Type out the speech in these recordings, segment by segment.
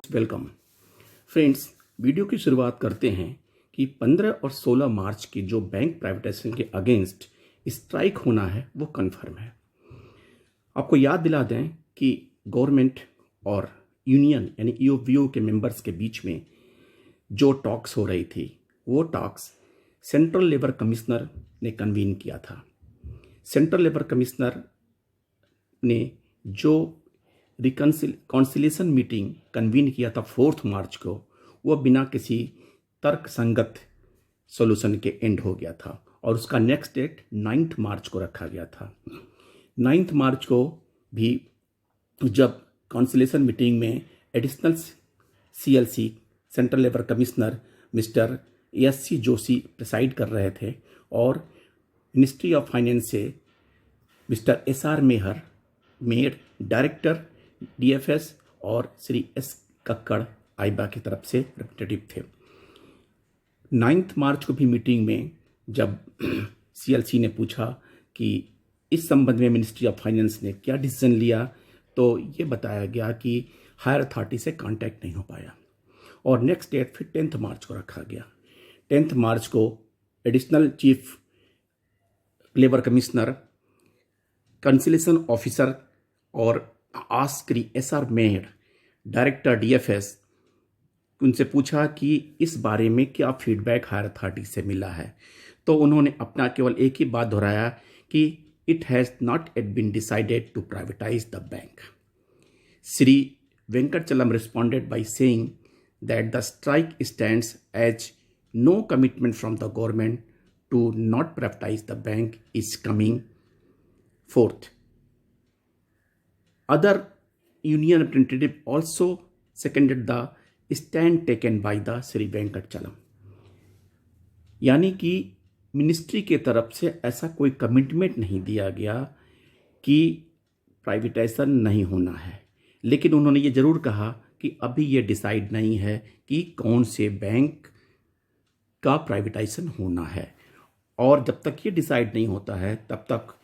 Most welcome. Friends, video की शुरुआत करते हैं कि 15 और 16 मार्च की जो बैंक प्राइवेटाइजेशन के अगेंस्ट स्ट्राइक होना है वो कन्फर्म है। आपको याद दिला दें कि गवर्नमेंट और यूनियन यानी ईओवीओ के मेंबर्स के बीच में जो टॉक्स हो रही थी वो टॉक्स सेंट्रल लेबर कमिश्नर ने कन्वीन किया था। सेंट्रल लेबर कमिश्नर ने जो रिकॉन्सिलिएशन मीटिंग कन्वीन किया था 4 मार्च को, वह बिना किसी तर्क संगत सॉल्यूशन के एंड हो गया था और उसका नेक्स्ट डेट 9 मार्च को रखा गया था। 9 मार्च को भी जब कॉन्सिलिएशन मीटिंग में additional CLC central labour commissioner mister SC Joshi preside कर रहे थे और मिनिस्ट्री ऑफ फाइनेंस से mister SR mayor director DFS और श्री एस कक्कड़ आईबा की तरफ से रिप्रेजेंटेटिव थे। 9 मार्च को भी मीटिंग में जब सीएलसी ने पूछा कि इस संबंध में मिनिस्ट्री ऑफ फाइनेंस ने क्या डिसीजन लिया, तो ये बताया गया कि हायर अथॉरिटी से कांटेक्ट नहीं हो पाया और नेक्स्ट डेट फिर 10 मार्च को रखा गया। 10 मार्च को additional chief labour commissioner conciliation officer और आस्क्री एसआर मेयर डायरेक्टर डीएफएस उनसे पूछा कि इस बारे में क्या फीडबैक हायर अथॉरिटी से मिला है, तो उन्होंने अपना केवल एक ही बात दोहराया कि it has not eight been decided to privatise the bank. Shri Venkatachalam responded by saying that the strike stands as no commitment from the government to not privatise the bank is coming forth. Other union representative also seconded the stand taken by the Sri Venkatchalam। यानी कि ministry के तरफ से ऐसा कोई commitment नहीं दिया गया कि प्राइवेटाइजेशन नहीं होना है, लेकिन उन्होंने ये ज़रूर कहा कि अभी ये डिसाइड नहीं है कि कौन से बैंक का प्राइवेटाइजेशन होना है और जब तक ये डिसाइड नहीं होता है तब तक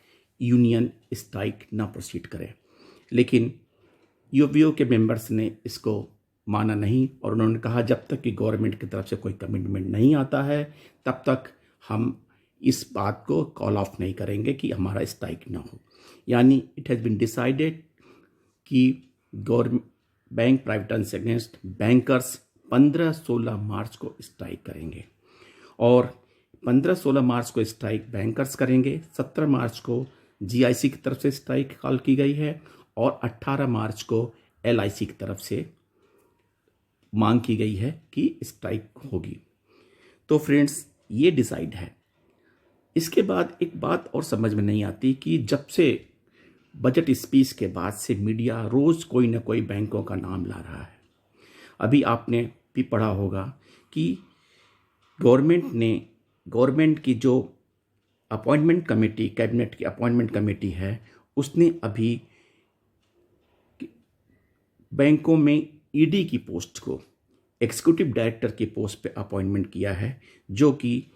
यूनियन स्ट्राइक ना प्रोसीड करे। लेकिन ईओवीओ के मेंबर्स ने इसको माना नहीं और उन्होंने कहा जब तक कि गवर्नमेंट की तरफ से कोई कमिटमेंट नहीं आता है तब तक हम इस बात को कॉल ऑफ नहीं करेंगे कि हमारा स्ट्राइक ना हो। यानी इट हैज़ बीन डिसाइडेड कि government bank privatisation against bankers 15-16 मार्च को स्ट्राइक करेंगे और 15-16 मार्च को स्ट्राइक बैंकर्स करेंगे। 17 मार्च को जीआईसी की तरफ से स्ट्राइक कॉल की गई है और 18 मार्च को एलआईसी की तरफ से मांग की गई है कि स्ट्राइक होगी। तो फ्रेंड्स, ये डिसाइड है। इसके बाद एक बात और समझ में नहीं आती कि जब से बजट स्पीच के बाद से मीडिया रोज़ कोई ना कोई बैंकों का नाम ला रहा है। अभी आपने भी पढ़ा होगा कि गवर्नमेंट की जो अपॉइंटमेंट कमेटी, कैबिनेट की अपॉइंटमेंट कमेटी है, उसने अभी बैंकों में ईडी की पोस्ट को एग्जीक्यूटिव डायरेक्टर की पोस्ट पे अपॉइंटमेंट किया है, जो कि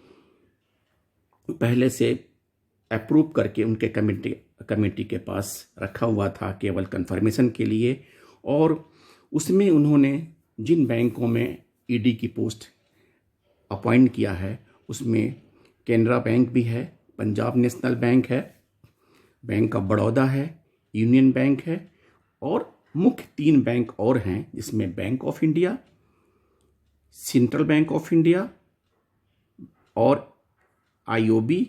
पहले से अप्रूव करके उनके कमेटी के पास रखा हुआ था केवल कंफर्मेशन के लिए। और उसमें उन्होंने जिन बैंकों में ईडी की पोस्ट अपॉइंट किया है उसमें कैनरा बैंक भी है, पंजाब नेशनल बैंक है, बैंक ऑफ बड़ौदा है, यूनियन बैंक है और मुख्य 3 बैंक और हैं जिसमें bank of India, central bank of India और आईओबी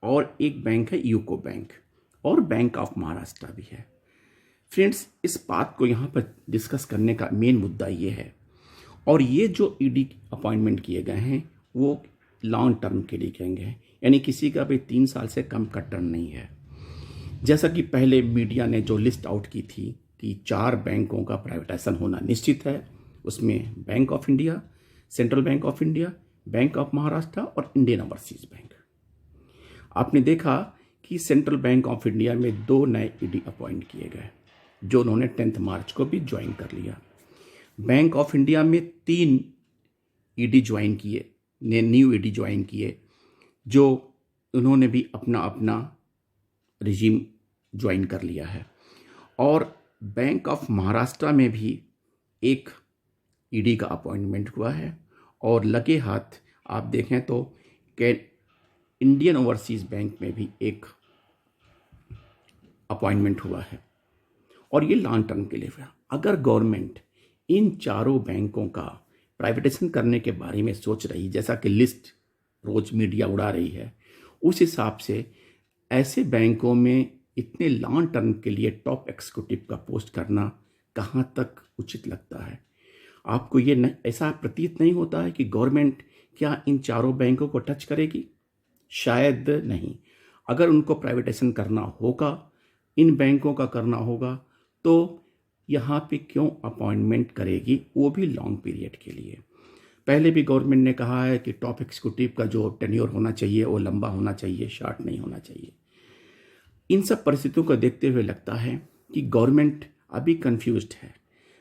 और एक बैंक है यूको बैंक और बैंक ऑफ महाराष्ट्र भी है। फ्रेंड्स, इस बात को यहाँ पर डिस्कस करने का मेन मुद्दा ये है और ये जो ईडी अपॉइंटमेंट किए गए हैं वो लॉन्ग टर्म के लिए किए गए हैं, यानी किसी का भी 3 साल से कम का टर्म नहीं है। जैसा कि पहले मीडिया ने जो लिस्ट आउट की थी कि 4 बैंकों का प्राइवेटाइजेशन होना निश्चित है, उसमें bank of India, central bank of India, bank of Maharashtra और इंडियन ओवरसीज बैंक। आपने देखा कि सेंट्रल बैंक ऑफ इंडिया में 2 नए ईडी अपॉइंट किए गए जो उन्होंने 10 मार्च को भी ज्वाइन कर लिया। बैंक ऑफ इंडिया में 3 ईडी ज्वाइन किए, न्यू ईडी ज्वाइन किए, जो उन्होंने भी अपना रिजीम ज्वाइन कर लिया है। और बैंक ऑफ महाराष्ट्र में भी एक ईडी का अपॉइंटमेंट हुआ है और लगे हाथ आप देखें तो इंडियन ओवरसीज़ बैंक में भी एक अपॉइंटमेंट हुआ है और ये लॉन्ग टर्म के लिए हुआ। अगर गवर्नमेंट इन चारों बैंकों का प्राइवेटाइजेशन करने के बारे में सोच रही, जैसा कि लिस्ट रोज मीडिया उड़ा रही है, उस हिसाब से ऐसे बैंकों में इतने लॉन्ग टर्म के लिए टॉप एग्जीक्यूटिव का पोस्ट करना कहाँ तक उचित लगता है? आपको ये ऐसा प्रतीत नहीं होता है कि गवर्नमेंट क्या इन चारों बैंकों को टच करेगी? शायद नहीं। अगर उनको प्राइवेटाइजेशन करना होगा, इन बैंकों का करना होगा, तो यहाँ पे क्यों अपॉइंटमेंट करेगी, वो भी लॉन्ग पीरियड के लिए? पहले भी गवर्नमेंट ने कहा है कि टॉप एग्जीक्यूटिव का जो टेन्योर होना चाहिए वो लंबा होना चाहिए, शॉर्ट नहीं होना चाहिए। इन सब परिस्थितियों को देखते हुए लगता है कि गवर्नमेंट अभी कंफ्यूज्ड है।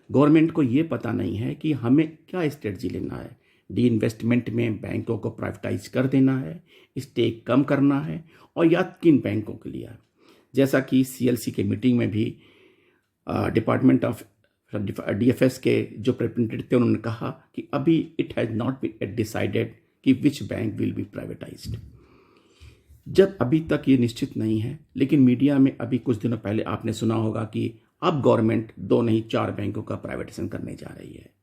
गवर्नमेंट को ये पता नहीं है कि हमें क्या स्ट्रेटजी लेना है। डी इन्वेस्टमेंट में बैंकों को प्राइवेटाइज कर देना है, स्टेक कम करना है, और या किन बैंकों के लिए? जैसा कि सीएलसी के मीटिंग में भी डिपार्टमेंट ऑफ डीएफएस के जो रिप्रेजेंटेटिव थे उन्होंने कहा कि अभी it has not been decided कि which bank will be privatised. जब अभी तक ये निश्चित नहीं है, लेकिन मीडिया में अभी कुछ दिनों पहले आपने सुना होगा कि अब गवर्नमेंट 2 नहीं 4 बैंकों का प्राइवेटाइजेशन करने जा रही है।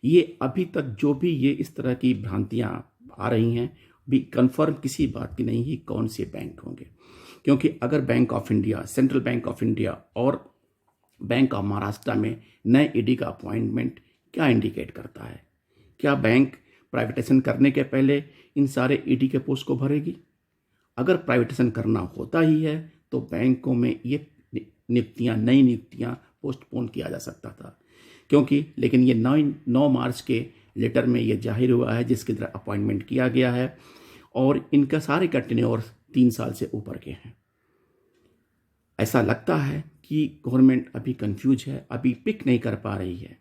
ये अभी तक जो भी ये इस तरह की भ्रांतियां आ रही हैं, भी कंफर्म किसी बात की नहीं है कौन से बैंक होंगे। क्योंकि अगर bank of India, central bank of India और बैंक ऑफ महाराष्ट्र में नए ईडी का अपॉइंटमेंट क्या इंडिकेट करता है? क्या बैंक प्राइवेटाइजेशन करने के पहले इन सारे ईडी के पोस्ट को भरेगी? अगर प्राइवेटाइजेशन करना होता ही है तो बैंकों में ये नई नियुक्तियां पोस्टपोन किया जा सकता था, क्योंकि लेकिन ये 9 मार्च के लेटर में ये जाहिर हुआ है जिसके द्वारा अपॉइंटमेंट किया गया है, और इनका सारे का टेन्योर 3 साल से ऊपर के हैं। ऐसा लगता है कि गवर्नमेंट अभी कंफ्यूज है, अभी पिक नहीं कर पा रही है।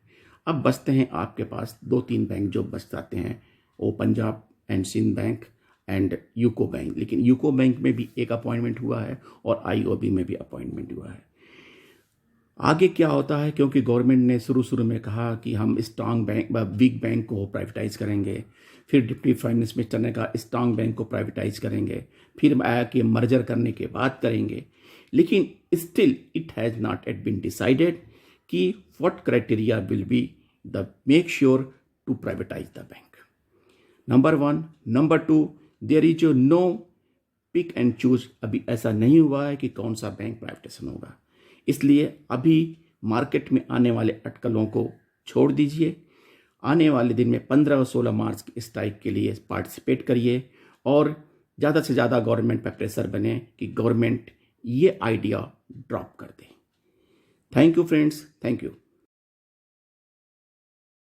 अब बचते हैं आपके पास 2-3 बैंक जो बच जाते हैं, वो Punjab and Sind bank and UCO bank. लेकिन यूको बैंक में भी एक अपॉइंटमेंट हुआ है और आईओबी में भी अपॉइंटमेंट हुआ है। आगे क्या होता है, क्योंकि गवर्नमेंट ने शुरू में कहा कि हम स्ट्रांग बैंक वीक बैंक को प्राइवेटाइज करेंगे, फिर डिप्टी फाइनेंस मिनिस्टर ने कहा स्ट्रांग बैंक को प्राइवेटाइज करेंगे, फिर आया कि मर्जर करने के बाद करेंगे। लेकिन still it has not eight been decided कि what criteria will be the make sure to privatise the bank. Number 1। Number 2, there is no pick and choose. अभी ऐसा नहीं हुआ है कि कौन सा बैंक प्राइवेटाइजेशन होगा, इसलिए अभी मार्केट में आने वाले अटकलों को छोड़ दीजिए। आने वाले दिन में 15 और 16 मार्च की स्ट्राइक के लिए पार्टिसिपेट करिए और ज़्यादा से ज़्यादा गवर्नमेंट पर प्रेशर बने कि गवर्नमेंट ये आइडिया ड्रॉप कर दे। Thank you friends, thank you.